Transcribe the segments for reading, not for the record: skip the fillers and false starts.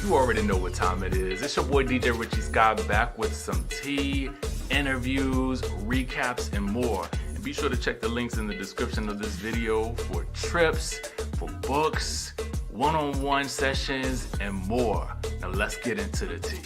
You already know what time it is. It's your boy DJ Richie Skye back with some tea, interviews, recaps, and more. And be sure to check the links in the description of this video for trips, for books, one-on-one sessions, and more. Now let's get into the tea.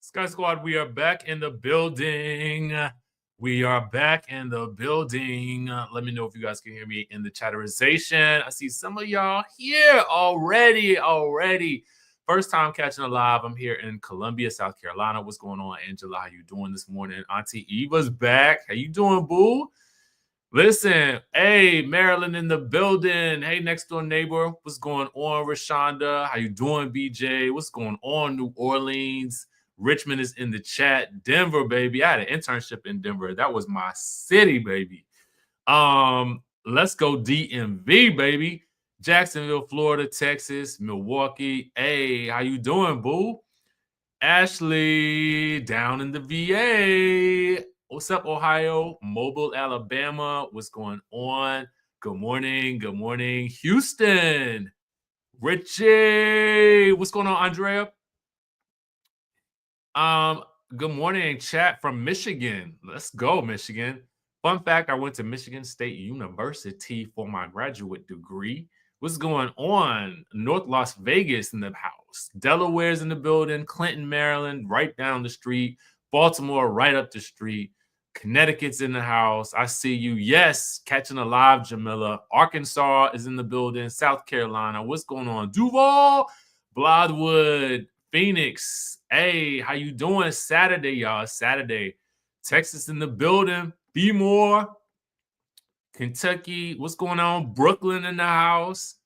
Skye Squad, we are back in the building. We are back in the building. Let me know if you guys can hear me in the chatterization. I see some of y'all here already. First time catching a live. I'm here in Columbia, South Carolina. What's going on, Angela? How you doing this morning? Auntie Eva's back. How you doing, boo? Listen, hey, Maryland in the building. Hey, next door neighbor. What's going on, Rashonda? How you doing, BJ? What's going on, New Orleans? Richmond is in the chat. Denver, baby. I had an internship in Denver. That was my city, baby. Let's go DMV, baby. Jacksonville, Florida, Texas, Milwaukee. Hey, how you doing, boo? Ashley down in the VA. What's up, Ohio? Mobile, Alabama. What's going on? Good morning. Good morning. Houston. Richie. What's going on, Andrea? Good morning, chat from Michigan. Let's go, Michigan. Fun fact, I went to Michigan State University for my graduate degree. What's going on? North Las Vegas in the house. Delaware's in the building. Clinton, Maryland, right down the street. Baltimore, right up the street. Connecticut's in the house. I see you. Yes, catching a live, Jamila. Arkansas is in the building. South Carolina. What's going on? Duval, Bloodwood, Phoenix. Hey, how you doing? Saturday, y'all. Saturday. Texas in the building. Be more. Kentucky. What's going on? Brooklyn in the house.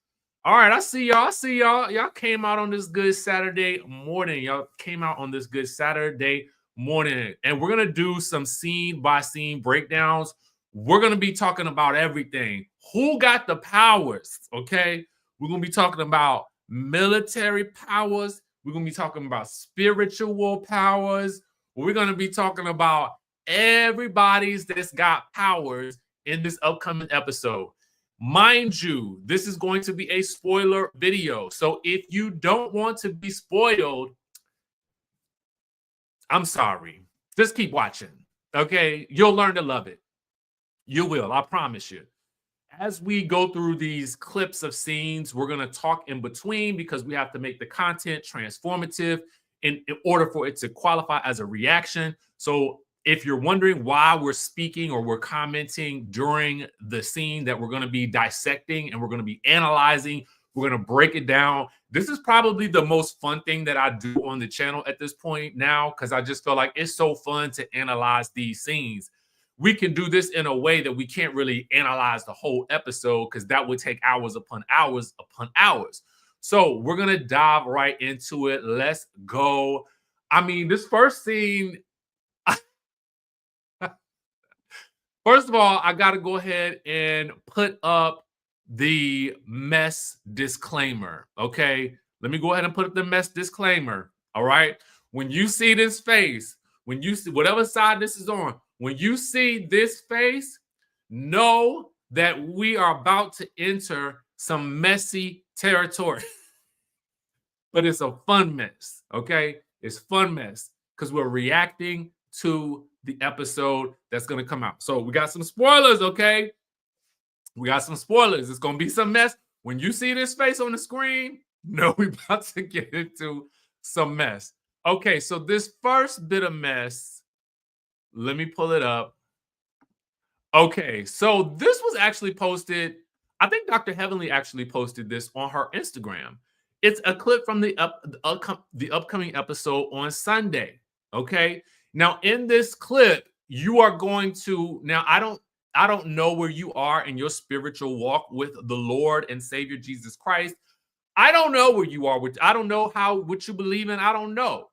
All right, I see y'all. Y'all came out on this good Saturday morning. Y'all came out on this good Saturday morning. And we're going to do some scene by scene breakdowns. We're going to be talking about everything. Who got the powers? Okay. We're going to be talking about military powers. We're going to be talking about spiritual powers. We're going to be talking about everybody's that's got powers in this upcoming episode. Mind you, this is going to be a spoiler video. So if you don't want to be spoiled, I'm sorry. Just keep watching. Okay? You'll learn to love it. You will. I promise you. As we go through these clips of scenes, we're going to talk in between because we have to make the content transformative in order for it to qualify as a reaction. So if you're wondering why we're speaking or we're commenting during the scene that we're going to be dissecting and we're going to be analyzing, we're going to break it down. This is probably the most fun thing that I do on the channel at this point now because I just feel like it's so fun to analyze these scenes. We can do this in a way that we can't really analyze the whole episode because that would take hours upon hours upon hours. So we're going to dive right into it. Let's go. I mean, this first scene, first of all, I got to go ahead and put up the mess disclaimer, okay? Let me go ahead and put up the mess disclaimer, all right? When you see this face, when you see whatever side this is on, when you see this face, know that we are about to enter some messy territory. But it's a fun mess, okay? It's fun mess because we're reacting to the episode that's going to come out. So we got some spoilers, okay? We got some spoilers. It's going to be some mess. When you see this face on the screen, know we're about to get into some mess. Okay, so this first bit of mess, let me pull it up. Okay, so this was actually posted. I think Dr. Heavenly actually posted this on her Instagram. It's a clip from the upcoming episode on Sunday. Okay, now in this clip, you are going to, now I don't know where you are in your spiritual walk with the Lord and Savior Jesus Christ. I don't know where you are with. I don't know what you believe in. I don't know.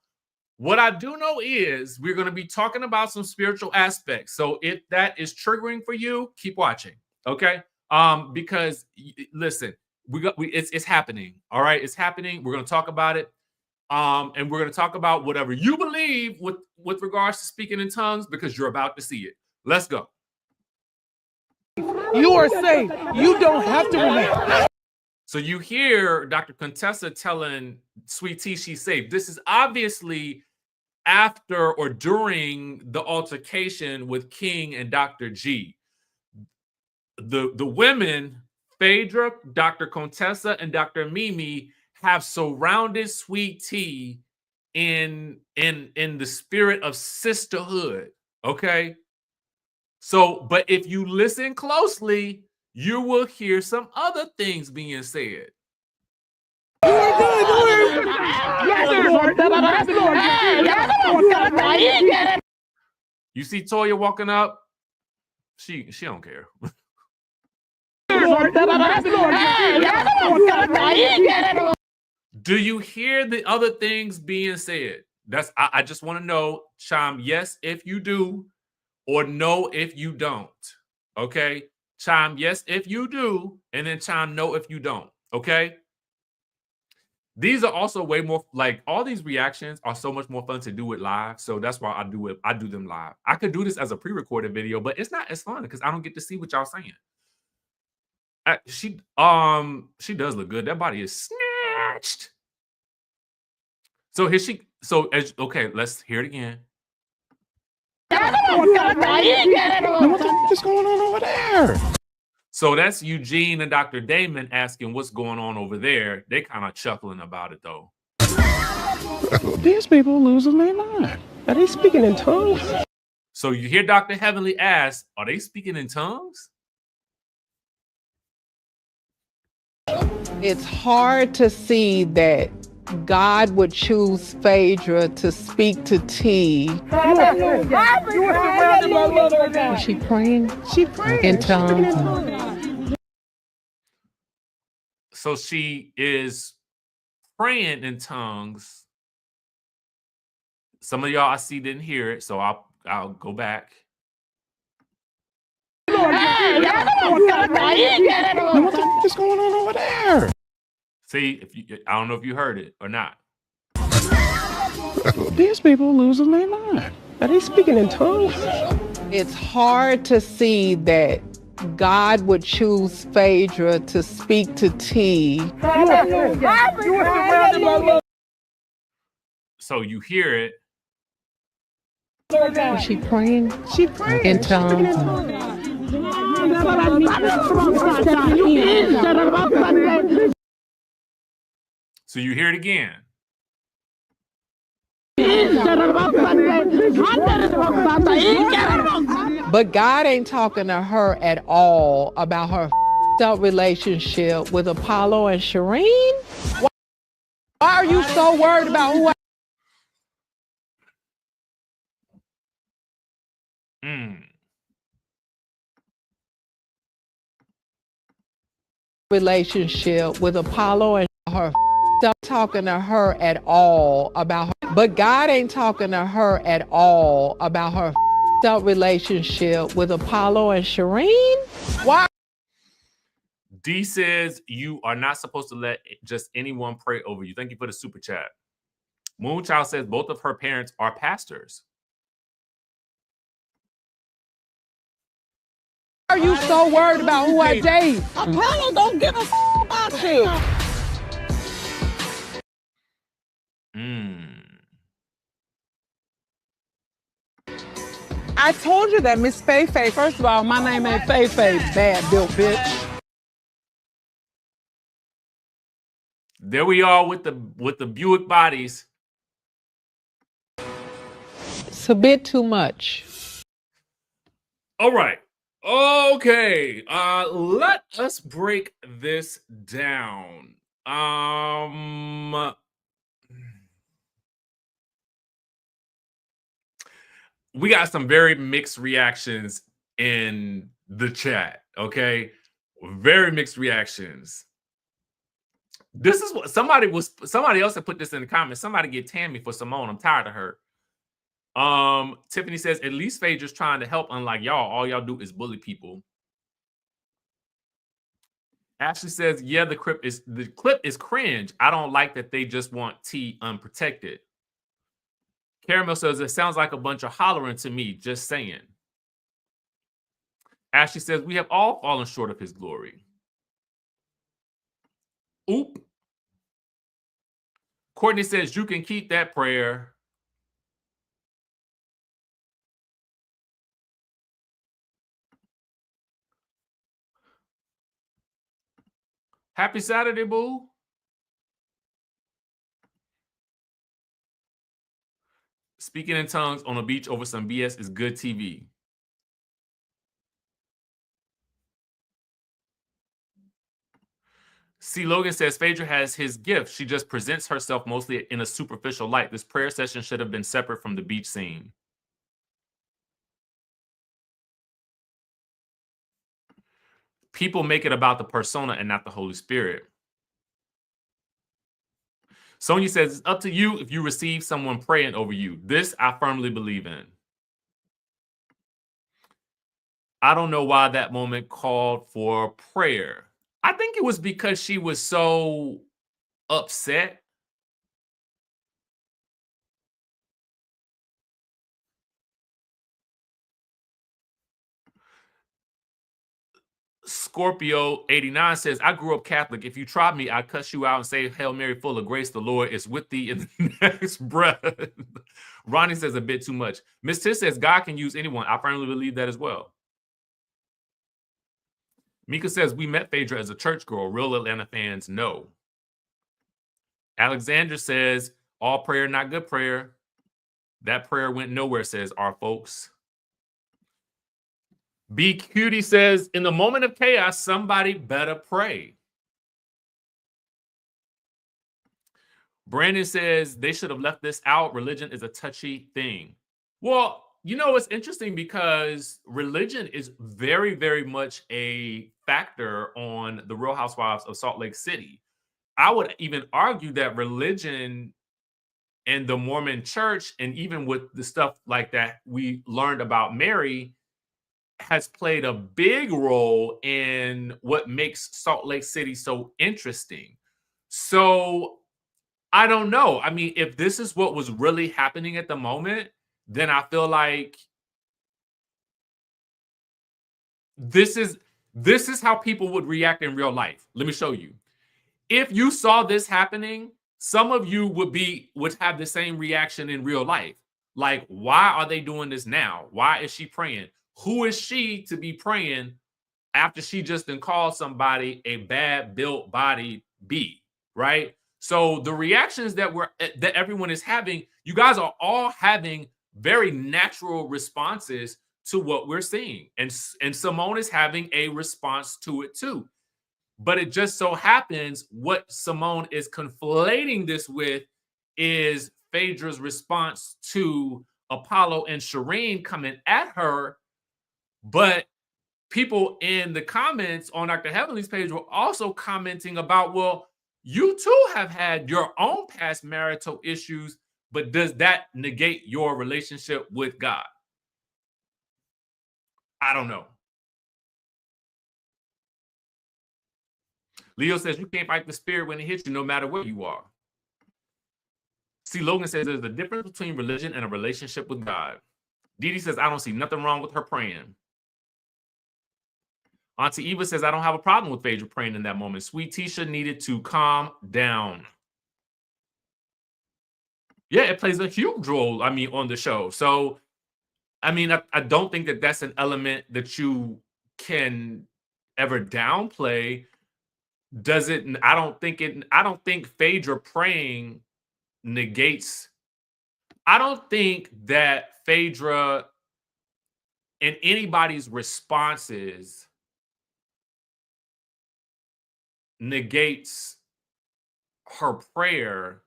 What I do know is we're going to be talking about some spiritual aspects. So if that is triggering for you, keep watching. Okay. Because listen, it's happening. All right. It's happening. We're going to talk about it. And we're going to talk about whatever you believe with regards to speaking in tongues, because you're about to see it. Let's go. You are safe. You don't have to remain. So you hear Dr. Contessa telling Sweet Tea she's safe. This is obviously after or during the altercation with King and Dr. G. The women, Phaedra, Dr. Contessa, and Dr. Mimi, have surrounded Sweet Tea in the spirit of sisterhood. Okay. So, but if you listen closely, you will hear some other things being said. You see Toya walking up? She don't care. Do you hear the other things being said? I just want to know. Chime yes if you do, or no if you don't. Okay. Chime yes if you do, and then chime no if you don't. Okay. These are also way more, like, all these reactions are so much more fun to do it live. So that's why I do it. I do them live. I could do this as a pre-recorded video, but it's not as fun because I don't get to see what y'all saying. She does look good. That body is snatched. So here she. So okay, let's hear it again. What's going on over there? So that's Eugene and Dr. Damon asking what's going on over there. They kind of chuckling about it though. These people losing their mind. Are they speaking in tongues? So you hear Dr. Heavenly ask, are they speaking in tongues? It's hard to see that God would choose Phaedra to speak to T. Is she praying? She praying In tongues. So she is praying in tongues. Some of y'all I see didn't hear it, so I'll go back. What's going on over there? See, I don't know if you heard it or not. These people losing their mind. Are they speaking in tongues? It's hard to see that God would choose Phaedra to speak to T. So you hear it. Is she praying? She praying In tongues. So you hear it again. But God ain't talking to her at all about her relationship with Apollo and Shireen. Why are you so worried about who relationship with Apollo and her talking to her at all about her, but God ain't talking to her at all about her relationship with Apollo and Shireen. Why? D says you are not supposed to let just anyone pray over you. Thank you for the super chat. Moonchild says both of her parents are pastors. Why are you so worried about who I date? Apollo don't give a about you. I told you that, Miss Faye. First of all, my name ain't Faye, bad built bitch. There we are with the Buick bodies. It's a bit too much. All right. Okay. Let us break this down. We got some very mixed reactions in the chat. Okay, very mixed reactions. This is what somebody else had put this in the comments. Somebody get Tammy for Simone. I'm tired of her. Tiffany says, at least Phaedra's trying to help, unlike y'all. All y'all do is bully people. Ashley says, yeah, the clip is cringe. I don't like that they just want T unprotected. Caramel says, it sounds like a bunch of hollering to me, just saying. Ashley says, we have all fallen short of his glory. Oop. Courtney says, you can keep that prayer. Happy Saturday, boo. Speaking in tongues on a beach over some BS is good TV. C. Logan says, Phaedra has his gift. She just presents herself mostly in a superficial light. This prayer session should have been separate from the beach scene. People make it about the persona and not the Holy Spirit. Sonia says, it's up to you if you receive someone praying over you. This I firmly believe in. I don't know why that moment called for prayer. I think it was because she was so upset. Scorpio 89 says, I grew up Catholic. If you try me, I cuss you out and say, Hail Mary, full of grace, the Lord is with thee in the next breath. Ronnie says a bit too much. Miss Tish says, God can use anyone. I firmly believe that as well. Mika says, we met Phaedra as a church girl. Real Atlanta fans know. Alexander says, all prayer, not good prayer. That prayer went nowhere, says our folks. B Cutie says, in the moment of chaos, somebody better pray. Brandon says, they should have left this out. Religion is a touchy thing. Well, you know, it's interesting because religion is very, very much a factor on the Real Housewives of Salt Lake City. I would even argue that religion and the Mormon church, and even with the stuff like that we learned about Mary, has played a big role in what makes Salt Lake City so interesting. So I don't know. I mean, if this is what was really happening at the moment, then I feel like this is how people would react in real life. Let me show you. If you saw this happening, some of you would have the same reaction in real life. Like, why are they doing this now? Why is she praying? Who is she to be praying after she just called somebody a bad built body B, right? So the reactions that everyone is having, you guys are all having very natural responses to what we're seeing. And Simone is having a response to it too. But it just so happens what Simone is conflating this with is Phaedra's response to Apollo and Shireen coming at her. But people in the comments on Dr. Heavenly's page were also commenting about, well, you too have had your own past marital issues, but does that negate your relationship with God? I don't know. Leo says you can't fight the spirit when it hits you, no matter where you are. See, Logan says there's a difference between religion and a relationship with God. Didi says, I don't see nothing wrong with her praying. Auntie Eva says, I don't have a problem with Phaedra praying in that moment. Sweet Tisha needed to calm down. Yeah, it plays a huge role, I mean, on the show. So, I mean, I don't think that that's an element that you can ever downplay. Does it? I don't think Phaedra praying negates. I don't think that Phaedra and anybody's responses negates her prayer.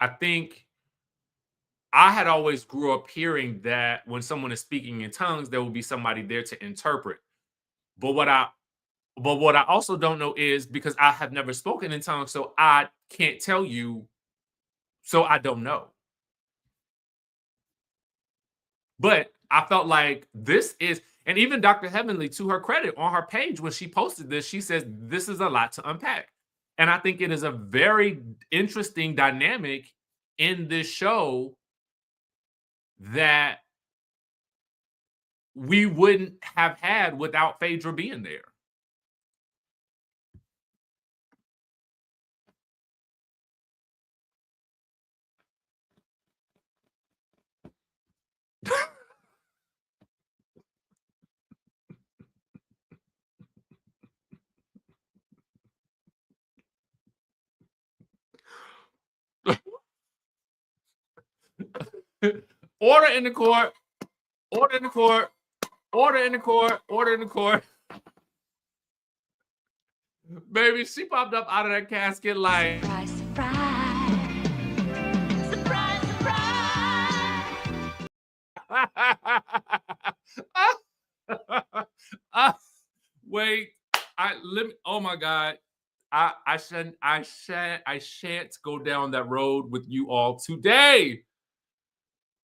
I think I had always grew up hearing that when someone is speaking in tongues, there will be somebody there to interpret. But what I also don't know is, because I have never spoken in tongues, so I can't tell you. So I don't know. But I felt like this is, and even Dr. Heavenly, to her credit, on her page when she posted this, she says this is a lot to unpack. And I think it is a very interesting dynamic in this show that we wouldn't have had without Phaedra being there. Order in the court. Order in the court. Order in the court. Order in the court. Baby, she popped up out of that casket like... Surprise, surprise. Surprise, surprise. Wait, oh my God. I shan't go down that road with you all today.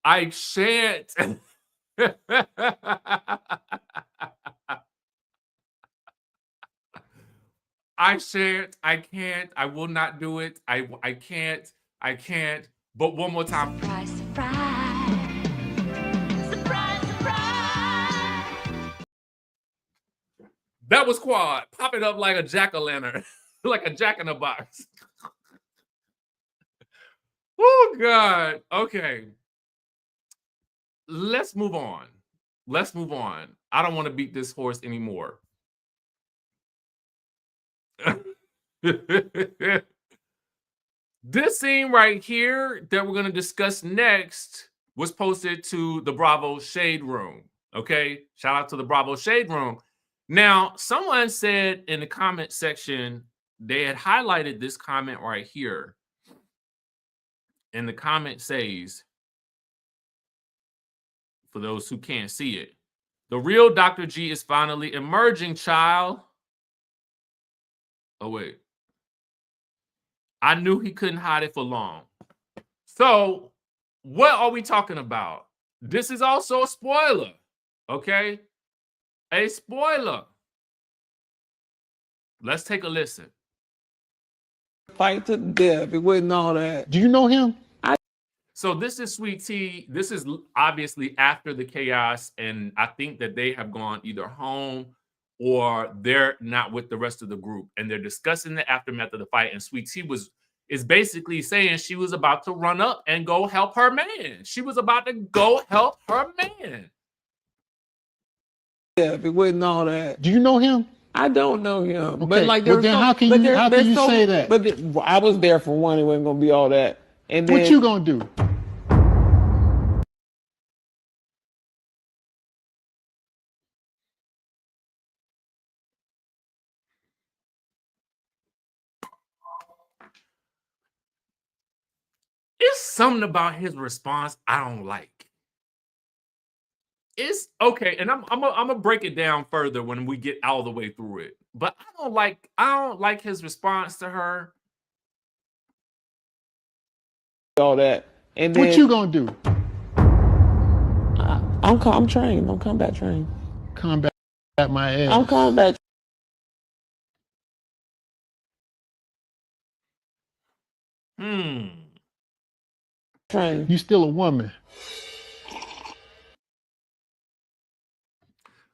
I shan't. I shan't. I can't. I will not do it. I can't. I can't. But one more time. Surprise, surprise. Surprise, surprise. That was Quad popping up like a jack-o'-lantern, like a jack-in-a-box. Oh, God. Okay. Let's move on. Let's move on. I don't want to beat this horse anymore. This scene right here that we're going to discuss next was posted to the Bravo Shade Room. Okay. Shout out to the Bravo Shade Room. Now, someone said in the comment section, they had highlighted this comment right here. And the comment says, for those who can't see it, the real Dr. G is finally emerging, child. Oh, wait. I knew he couldn't hide it for long. So, what are we talking about? This is also a spoiler, okay? A spoiler. Let's take a listen. Fight to the death. It wasn't all that. Do you know him? So this is Sweet Tea. This is obviously after the chaos, and I think that they have gone either home or they're not with the rest of the group, and they're discussing the aftermath of the fight. And Sweet Tea is basically saying she was about to run up and go help her man. She was about to go help her man. Yeah, it wasn't all that. Do you know him? I don't know him. Okay. But like, Well, then how can you say that? But I was there for one. It wasn't gonna be all that. And then, what you gonna do? It's something about his response I don't like. It's okay, and I'm gonna break it down further when we get all the way through it. But I don't like his response to her. all that. And then, What you gonna do? I'm trained. I'm combat trained. Combat my ass. I'm combat trained. You still a woman.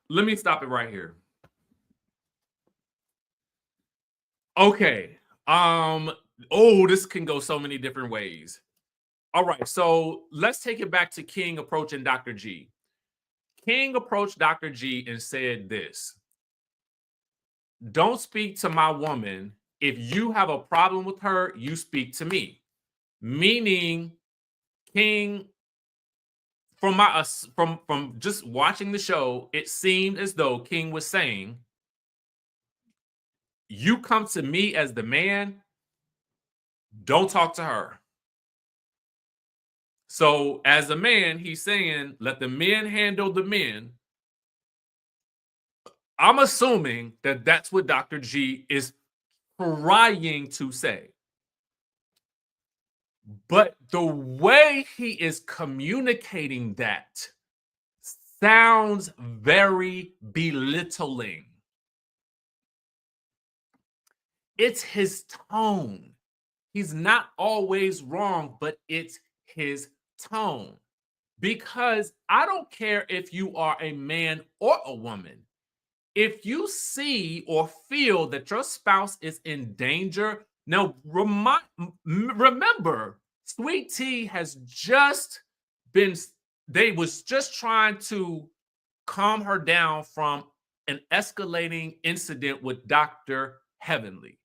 Let me stop it right here. Okay. This can go so many different ways. All right, so let's take it back to King approaching Dr. G. King approached Dr. G and said this: don't speak to my woman. If you have a problem with her, you speak to me. Meaning, King, from just watching the show, it seemed as though King was saying, you come to me as the man, don't talk to her. So as a man, he's saying, let the men handle the men. I'm assuming that that's what Dr. G is trying to say. But the way he is communicating that sounds very belittling. It's his tone. He's not always wrong, but it's his tone. Because I don't care if you are a man or a woman. If you see or feel that your spouse is in danger, now remember, Sweet Tea has just been, they was just trying to calm her down from an escalating incident with Dr. Heavenly.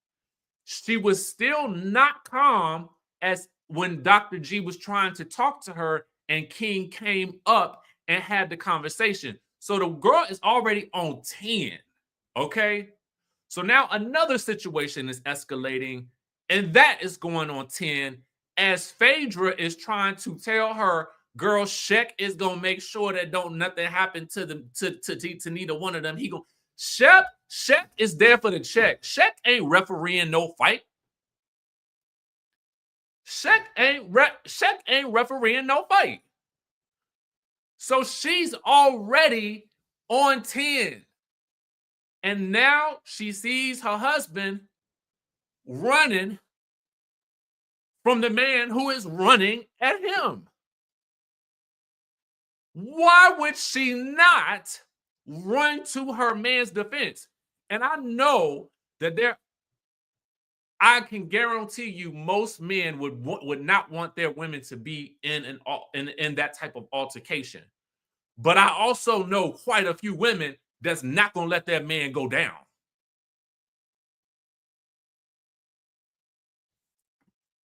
She was still not calm as when Dr. G was trying to talk to her and King came up and had the conversation. So the girl is already on 10, okay? So now another situation is escalating, and that is going on 10 as Phaedra is trying to tell her, girl, Shek is going to make sure that don't nothing happen to them, to neither one of them. He go, Shek is there for the check. Shek ain't refereeing no fight. Shek ain't refereeing no fight. So she's already on 10. And now she sees her husband running from the man who is running at him. Why would she not run to her man's defense? And I know that I can guarantee you most men would not want their women to be in that type of altercation. But I also know quite a few women that's not going to let their man go down.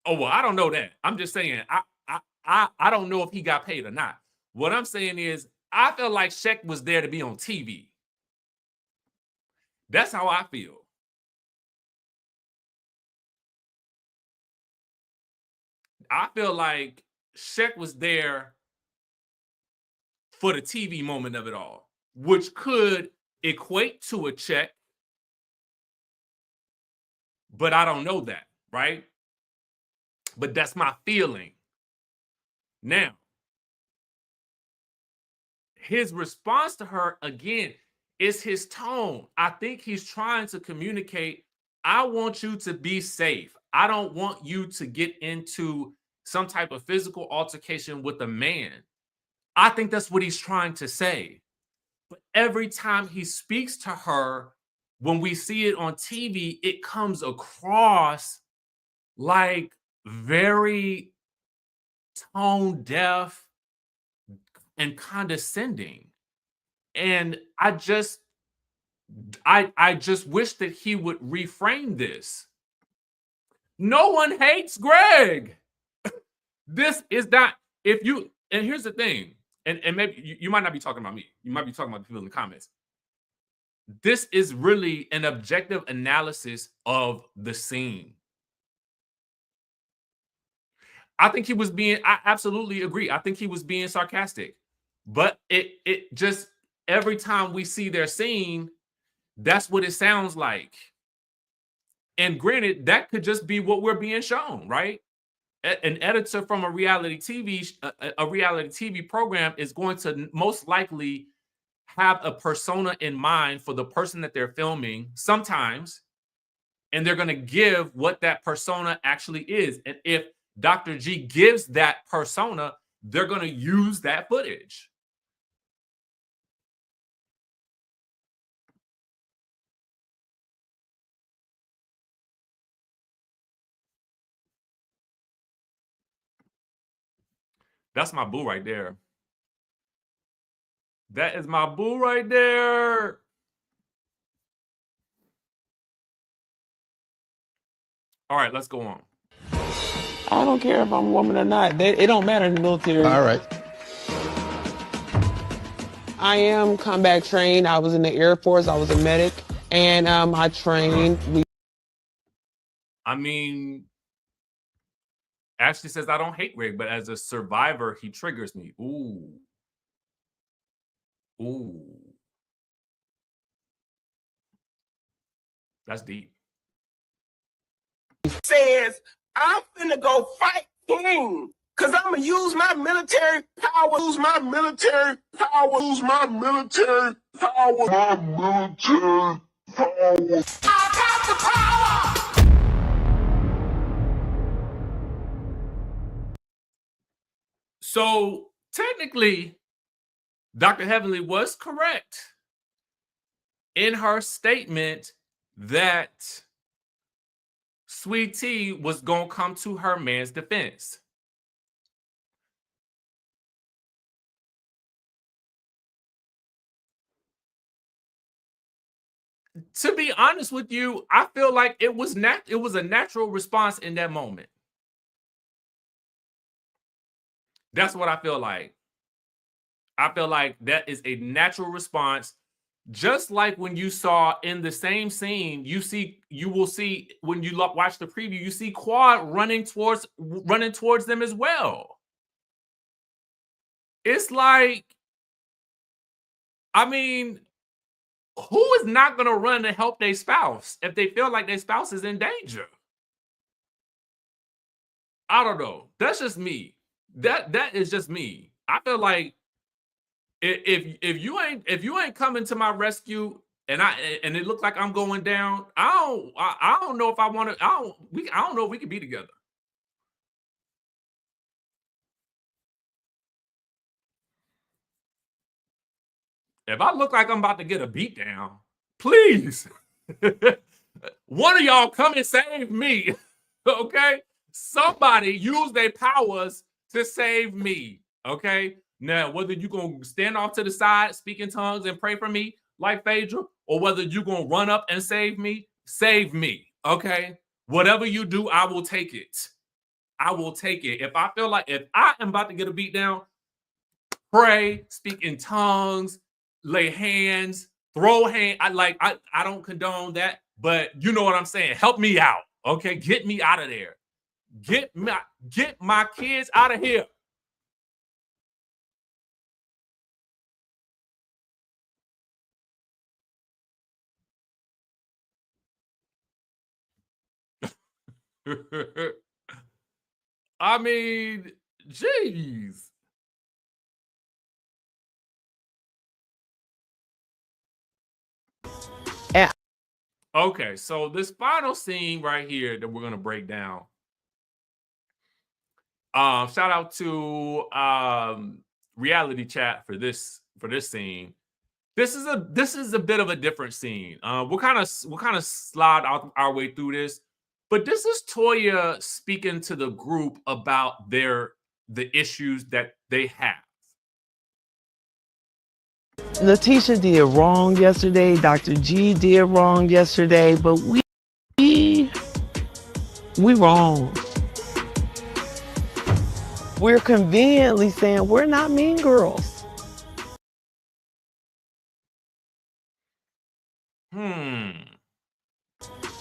Oh, well, I don't know that. I'm just saying, I don't know if he got paid or not. What I'm saying is, I feel like Shek was there to be on TV. That's how I feel. I feel like Shek was there for the TV moment of it all, which could equate to a check, but I don't know that, right? But that's my feeling. Now, his response to her, again, is his tone. I think he's trying to communicate, I want you to be safe. I don't want you to get into some type of physical altercation with a man. I think that's what he's trying to say. But every time he speaks to her, when we see it on TV, it comes across like very tone deaf and condescending. And I just wish that he would reframe this. No one hates Greg. This is not, if you, and here's the thing, and maybe you might not be talking about me. You might be talking about the people in the comments. This is really an objective analysis of the scene. I think he was being, I absolutely agree. I think he was being sarcastic. But it just, every time we see their scene, that's what it sounds like. And granted, that could just be what we're being shown, right? An editor from a reality TV program is going to most likely have a persona in mind for the person that they're filming sometimes, and they're going to give what that persona actually is. And if Dr. G gives that persona, they're going to use that footage. That's my boo right there. That is my boo right there. All right, let's go on. I don't care if I'm a woman or not. It don't matter in the military. All right. I am combat trained. I was in the Air Force. I was a medic, and I trained. I mean, Ashley says, I don't hate Greg, but as a survivor, he triggers me. Ooh. Ooh. That's deep. Says, I'm finna go fight King. Cause I'm gonna use my military power, use my military power, use my military power, my military power. I got the power! So technically, Dr. Heavenly was correct in her statement that Sweet Tea was gonna come to her man's defense. To be honest with you, I feel like it was a natural response in that moment. That's what I feel like. I feel like that is a natural response. Just like when you saw in the same scene, you will see when you watch the preview, you see Quad running towards them as well. It's like, I mean, who is not going to run to help their spouse if they feel like their spouse is in danger? I don't know. That's just me. That is just me. I feel like if you ain't coming to my rescue and it looked like I'm going down, I don't know if I want to. I don't know if we can be together. If I look like I'm about to get a beat down, please, one of y'all come and save me. Okay, somebody use their powers to save me. Okay, now whether you gonna stand off to the side, speak in tongues, and pray for me like Phaedra, or whether you gonna run up and save me. Okay, whatever you do, I will take it. I will take it. If I feel like if I am about to get a beat down, pray, speak in tongues, lay hands, throw hands. I don't condone that, but you know what I'm saying. Help me out. Okay, get me out of there. Get my kids out of here. I mean, jeez. Yeah. Okay, so this final scene right here that we're gonna break down. Shout out to Reality Chat for this scene. This is a bit of a different scene. We'll kind of slide out our way through this, but this is Toya speaking to the group about the issues that they have. Letitia did wrong yesterday. Dr. G did wrong yesterday, but we wrong. We're conveniently saying we're not mean girls.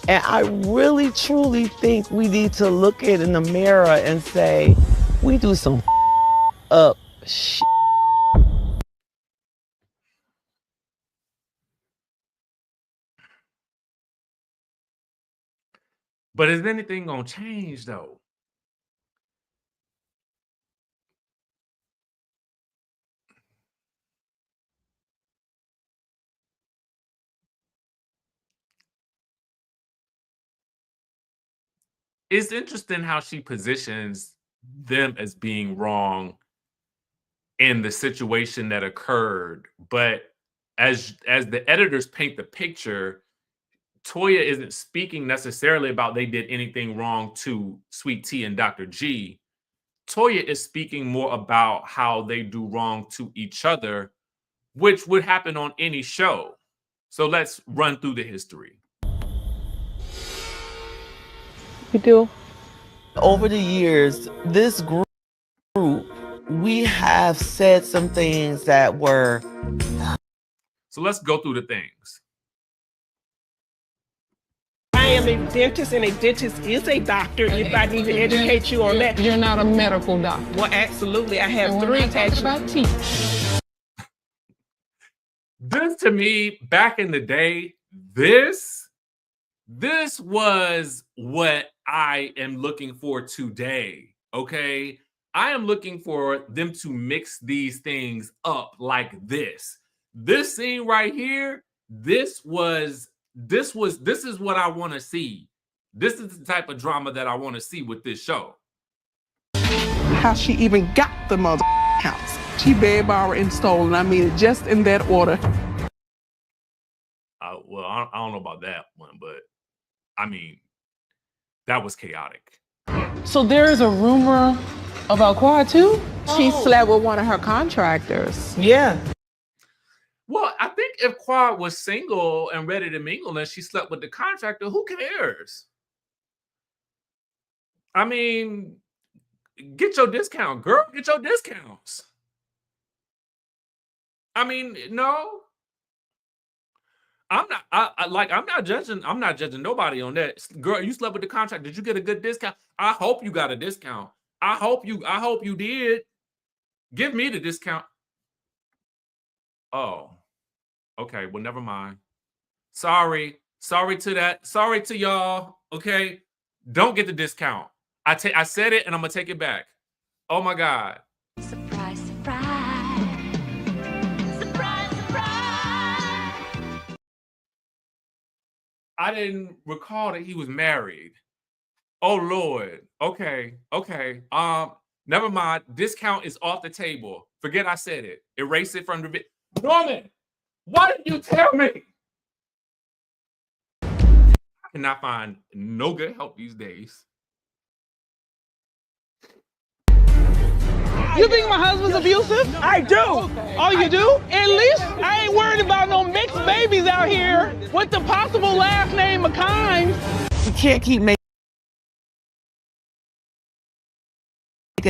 And I really, truly think we need to look it in the mirror and say, we do some up shit. But is anything gonna change though? It's interesting how she positions them as being wrong in the situation that occurred, but as the editors paint the picture, Toya isn't speaking necessarily about they did anything wrong to Sweet Tea and Dr. G. Toya is speaking more about how they do wrong to each other, which would happen on any show. So let's run through the history. We do. Over the years, this group, we have said some things that were... So let's go through the things. I am a dentist, and a dentist is a doctor. If I need to educate you on that. You're not a medical doctor. Well, absolutely. I have And we're three not talking actually. about teeth. This to me, back in the day, this This was what I am looking for today. Okay. I am looking for them to mix these things up like this. This scene right here, this is what I want to see. This is the type of drama that I want to see with this show. How she even got the mother house. She begged, borrowed, and stole, and I mean it just in that order. Well, I don't know about that one, but I mean, that was chaotic. So there is a rumor about Quad too? She slept with one of her contractors. Yeah. Well, I think if Quad was single and ready to mingle and she slept with the contractor, who cares? I mean, get your discount, girl. Get your discounts. I mean, no. I'm not judging nobody on that. Girl, you slept with the contract. Did you get a good discount? I hope you got a discount. I hope you did. Give me the discount. Oh, okay. Well, never mind. Sorry to that. Sorry to y'all. Okay. Don't get the discount. I said it and I'm gonna take it back. Oh my God. Surprise, surprise. Surprise, surprise. I didn't recall that he was married. Oh Lord. Okay. Never mind. Discount is off the table. Forget I said it. Erase it from the video. Norman, why didn't you tell me? I cannot find no good help these days. You think my husband's abusive? I do. Oh, you do? At least I ain't worried about no mixed babies out here with the possible last name McKimes. You can't keep making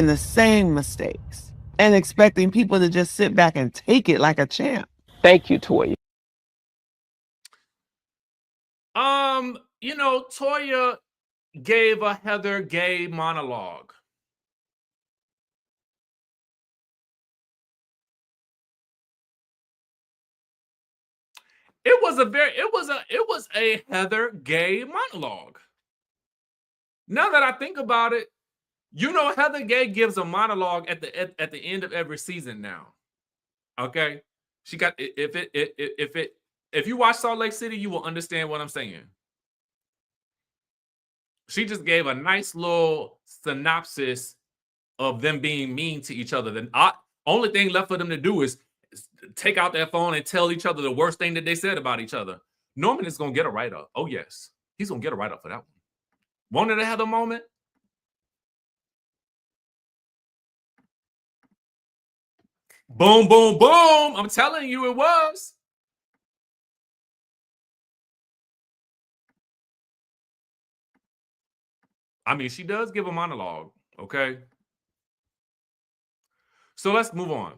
the same mistakes and expecting people to just sit back and take it like a champ. Thank you, Toya. Toya gave a Heather gay monologue. It was a Heather gay monologue. Now that I think about it, Heather Gay gives a monologue at the end of every season now. Okay, she got if you watch Salt Lake City, you will understand what I'm saying. She just gave a nice little synopsis of them being mean to each other. The only thing left for them to do is take out their phone and tell each other the worst thing that they said about each other. Norman is going to get a write-up. Oh, yes. He's going to get a write-up for that one. Wanted to have a moment? Boom, boom, boom. I'm telling you it was. I mean, she does give a monologue, okay? So let's move on.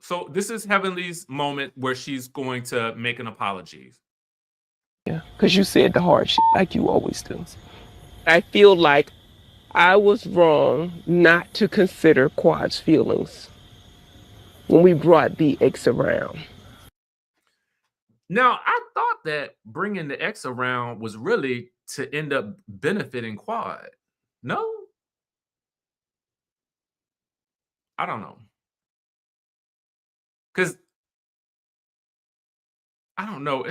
So this is Heavenly's moment where she's going to make an apology. Yeah, because you said the hard shit like you always do. I feel like I was wrong not to consider Quad's feelings when we brought the ex around. Now, I thought that bringing the ex around was really to end up benefiting Quad. No? I don't know. Because I don't know.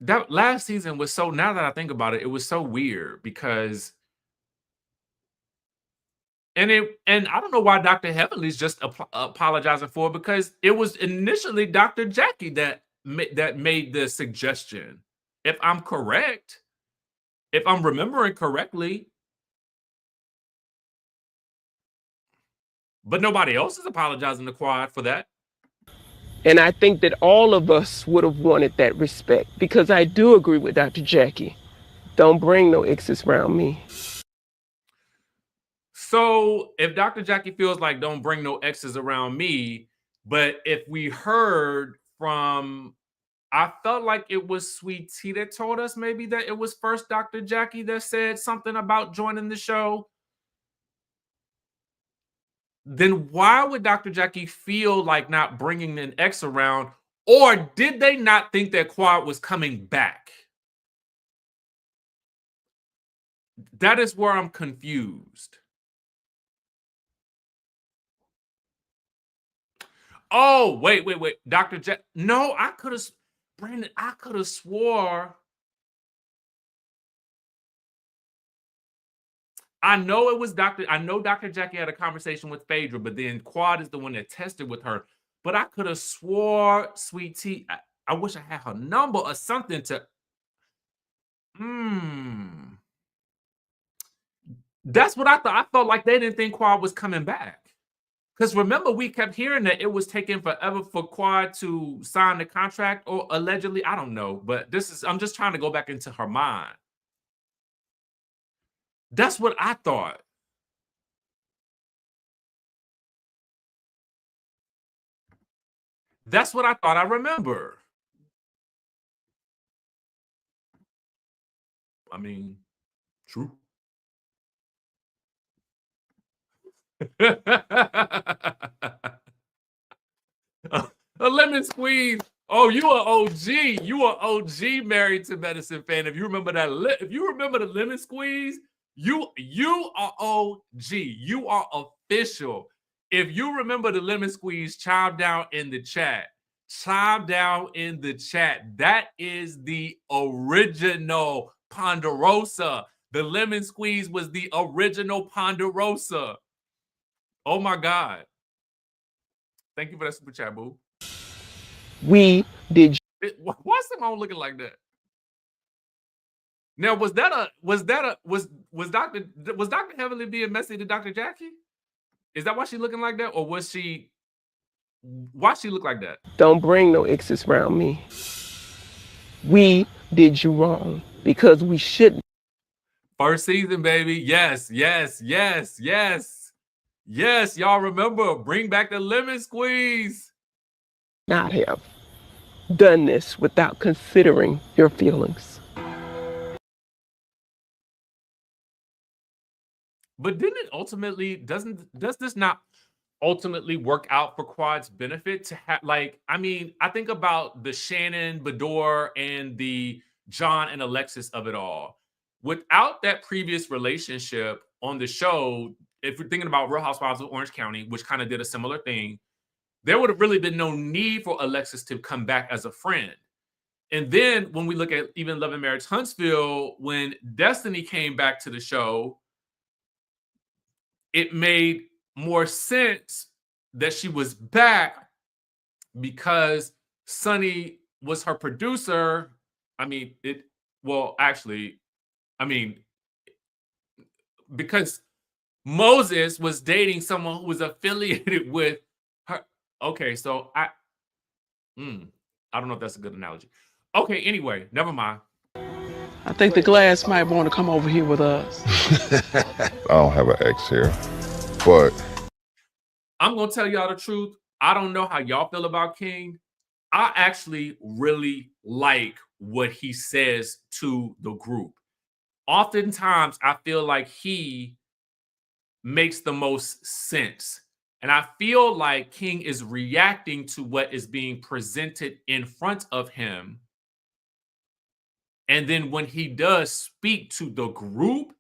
That last season was so, now that I think about it, it was so weird because and I don't know why Dr. Heavenly's just apologizing for it, because it was initially Dr. Jackie that made the suggestion. If I'm correct, if I'm remembering correctly. But nobody else is apologizing to Quad for that. And I think that all of us would have wanted that respect, because I do agree with Dr. Jackie. Don't bring no exes around me. So if Dr. Jackie feels like don't bring no exes around me, but if we heard from, I felt like it was Sweet Tea that told us maybe that it was first Dr. Jackie that said something about joining the show. Then why would Dr. Jackie feel like not bringing an ex around? Or did they not think that Quad was coming back? That is where I'm confused. Oh, wait. Dr. Jack. No, I could have, Brandon, I could have swore. I know it was I know Dr. Jackie had a conversation with Phaedra, but then Quad is the one that tested with her. But I could have swore Sweet Tea. I wish I had her number or something to. That's what I thought. I felt like they didn't think Quad was coming back. Because remember, we kept hearing that it was taking forever for Quad to sign the contract, or allegedly, I don't know. But I'm just trying to go back into her mind. That's what I thought. That's what I thought I remember. I mean, true. A lemon squeeze. Oh, you are OG. You are OG Married to Medicine fan. If you remember that, if you remember the lemon squeeze, you are OG. You are official. If you remember the lemon squeeze, chime down in the chat. Chime down in the chat. That is the original Ponderosa. The lemon squeeze was the original Ponderosa. Oh my God. Thank you for that super chat, boo. We did. Why is Simone looking like that? Now, was Dr. Heavenly being messy to Dr. Jackie? Is that why she looking like that? Or why she look like that? Don't bring no exes around me. We did you wrong because we shouldn't. First season, baby. Yes. Y'all remember, bring back the lemon squeeze. Not have done this without considering your feelings. But didn't it ultimately, does this not ultimately work out for Quad's benefit to have, like, I mean, I think about the Shannon, Bador, and the John and Alexis of it all. Without that previous relationship on the show, if you're thinking about Real Housewives of Orange County, which kind of did a similar thing, there would have really been no need for Alexis to come back as a friend. And then when we look at even Love and Marriage Huntsville, when Destiny came back to the show, it made more sense that she was back because Sonny was her producer. I mean, because Moses was dating someone who was affiliated with her. Okay, so I don't know if that's a good analogy. Okay, anyway, never mind. I think the glass might want to come over here with us. I don't have an ex here, but I'm going to tell y'all the truth. I don't know how y'all feel about King. I actually really like what he says to the group. Oftentimes, I feel like he makes the most sense. And I feel like King is reacting to what is being presented in front of him. And then when he does speak to the group,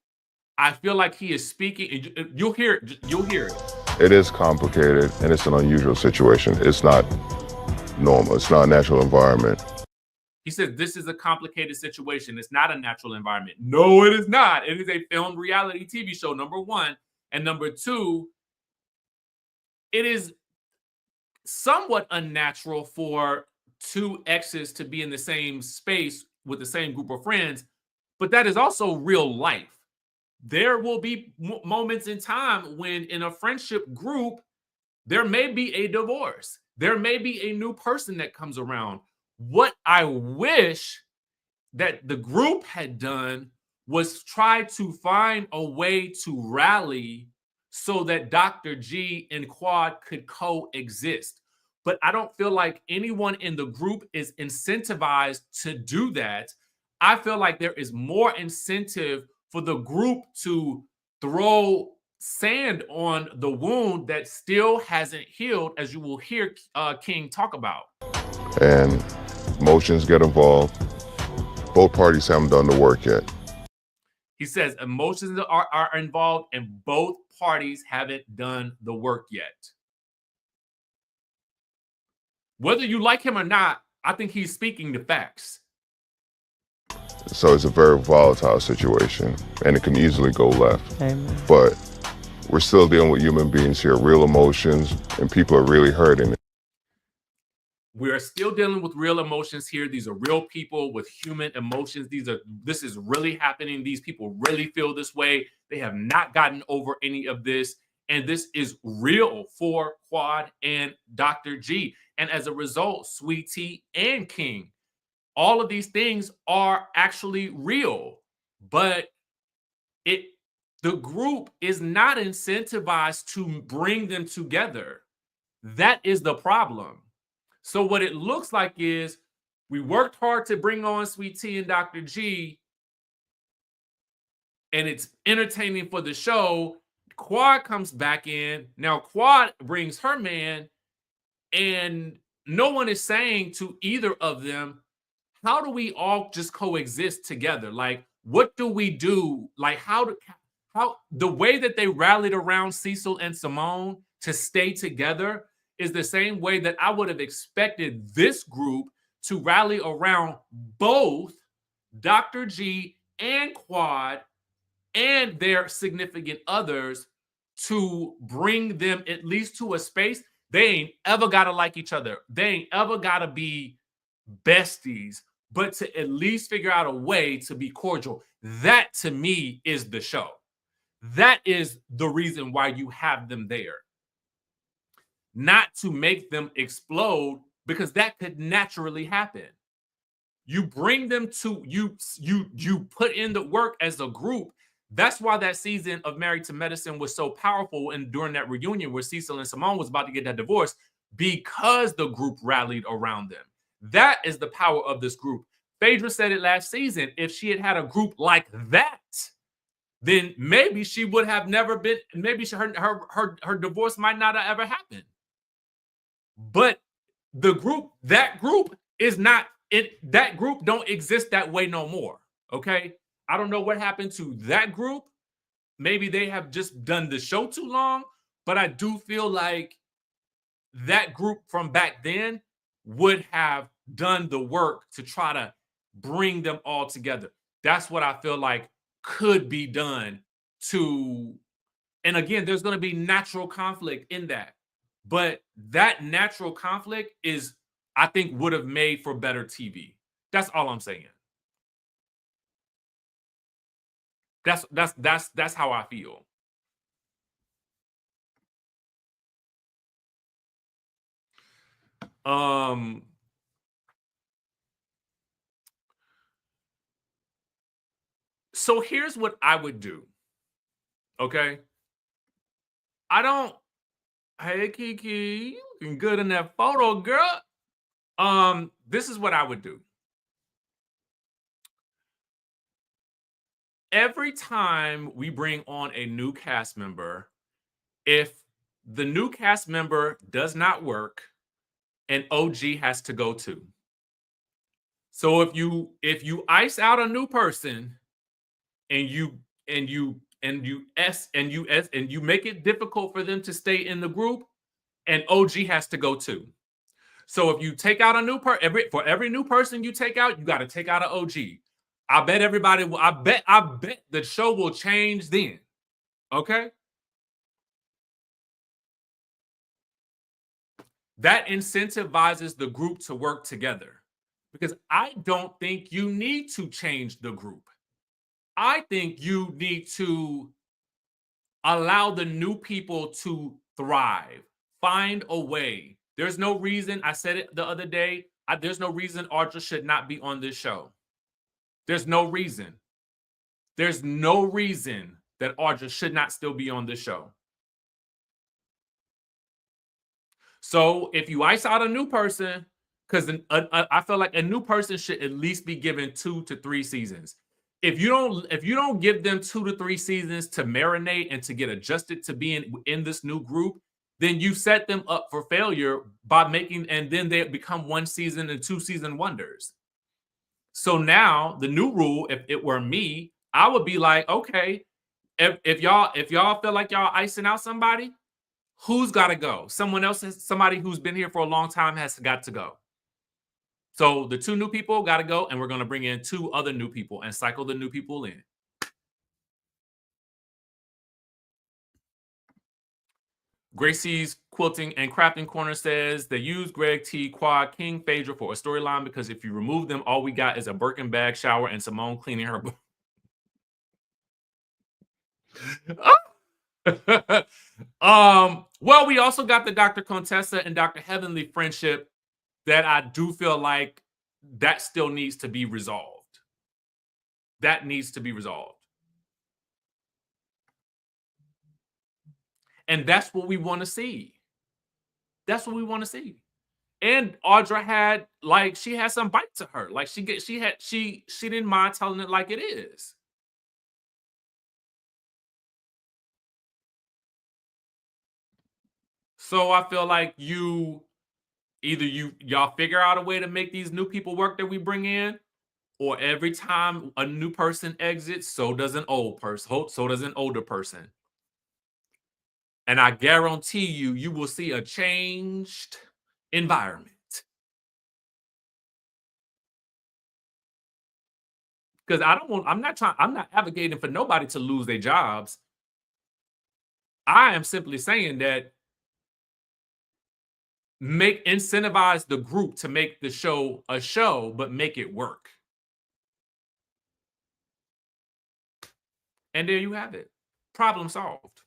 I feel like he is speaking. You'll hear it. You'll hear it. It is complicated and it's an unusual situation. It's not normal. It's not a natural environment. He said, this is a complicated situation. It's not a natural environment. No, it is not. It is a filmed reality TV show, number one. And number two, it is somewhat unnatural for two exes to be in the same space with the same group of friends, but that is also real life. There will be moments in time when in a friendship group, there may be a divorce. There may be a new person that comes around. What I wish that the group had done was try to find a way to rally so that Dr. G and Quad could coexist. But I don't feel like anyone in the group is incentivized to do that. I feel like there is more incentive for the group to throw sand on the wound that still hasn't healed, as you will hear King talk about. And emotions get involved. Both parties haven't done the work yet. He says emotions are involved and both parties haven't done the work yet. Whether you like him or not, I think he's speaking the facts. So it's a very volatile situation, and it can easily go left. Amen. But we're still dealing with human beings here, real emotions, and people are really hurting. We're still dealing with real emotions here. These are real people with human emotions. This is really happening. These people really feel this way. They have not gotten over any of this. And this is real for Quad and Dr. G. And as a result, Sweet Tea and King, all of these things are actually real. But the group is not incentivized to bring them together. That is the problem. So what it looks like is we worked hard to bring on Sweet Tea and Dr. G, and it's entertaining for the show. Quad comes back in. Now Quad brings her man, and no one is saying to either of them, how do we all just coexist together? Like, what do we do? Like, how the way that they rallied around Cecil and Simone to stay together is the same way that I would have expected this group to rally around both Dr. G and Quad and their significant others to bring them at least to a space. They ain't ever got to like each other. They ain't ever got to be besties, but to at least figure out a way to be cordial. That, to me, is the show. That is the reason why you have them there. Not to make them explode, because that could naturally happen. You bring them to, you put in the work as a group. That's why that season of Married to Medicine was so powerful, and during that reunion where Cecil and Simone was about to get that divorce, because the group rallied around them. That is the power of this group. Phaedra said it last season. If she had had a group like that, then maybe she would have never been, maybe her divorce might not have ever happened. But that group is not it. That group don't exist that way no more. Okay. I don't know what happened to that group. Maybe they have just done the show too long, but I do feel like that group from back then would have done the work to try to bring them all together. That's what I feel like could be done to, and again, there's going to be natural conflict in that. But that natural conflict is, I think, would have made for better TV. That's all I'm saying. That's how I feel. So here's what I would do. Okay. Hey, Kiki, you looking good in that photo, girl. This is what I would do. Every time we bring on a new cast member, if the new cast member does not work, an OG has to go too. So if you ice out a new person and you make it difficult for them to stay in the group, an OG has to go too. So if you take out a new for every new person you take out, you got to take out an OG. I bet everybody will. I bet the show will change then. Okay. That incentivizes the group to work together, because I don't think you need to change the group. I think you need to allow the new people to thrive, find a way. There's no reason, I said it the other day, there's no reason Audra should not be on this show. There's no reason. There's no reason that Audra should not still be on this show. So if you ice out a new person, because I feel like a new person should at least be given 2 to 3 seasons. If you don't give them 2 to 3 seasons to marinate and to get adjusted to being in this new group, then you set them up for failure by and then they become 1 season and 2 season wonders. So now the new rule, if it were me, I would be like, okay, if y'all feel like y'all icing out somebody, who's got to go? Someone else, somebody who's been here for a long time has got to go. So the 2 new people got to go, and we're going to bring in 2 other new people and cycle the new people in. Gracie's Quilting and Crafting Corner says they use Greg T, Quad, King, Phaedra for a storyline because if you remove them, all we got is a Birkin bag shower and Simone cleaning her. Well, we also got the Dr. Contessa and Dr. Heavenly friendship that I do feel like that still needs to be resolved. That needs to be resolved. And that's what we want to see. That's what we want to see. And Audra had, like, she had some bite to her. Like, she didn't mind telling it like it is. So I feel like y'all figure out a way to make these new people work that we bring in, or every time a new person exits, so does an old person, so does an older person. And I guarantee you will see a changed environment. Because I'm not advocating for nobody to lose their jobs. I am simply saying that incentivize the group to make the show a show, but make it work. And there you have it. Problem solved.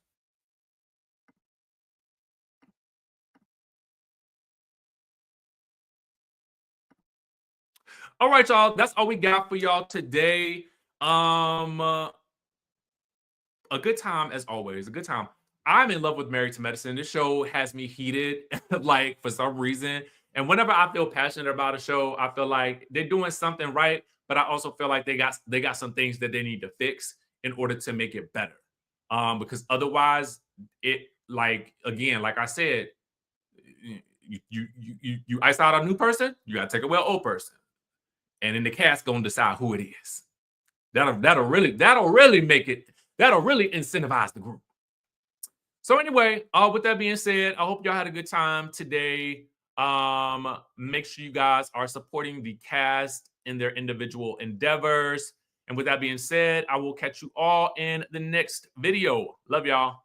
All right, y'all. That's all we got for y'all today. A good time as always. A good time. I'm in love with Married to Medicine. This show has me heated, like, for some reason. And whenever I feel passionate about a show, I feel like they're doing something right, but I also feel like they got some things that they need to fix in order to make it better. Because otherwise, it, like, again, like I said, you ice out a new person, you gotta take away an old person, and then the cast gonna decide who it is. That'll really make it. That'll really incentivize the group. So anyway, with that being said, I hope y'all had a good time today. Make sure you guys are supporting the cast in their individual endeavors. And with that being said, I will catch you all in the next video. Love y'all.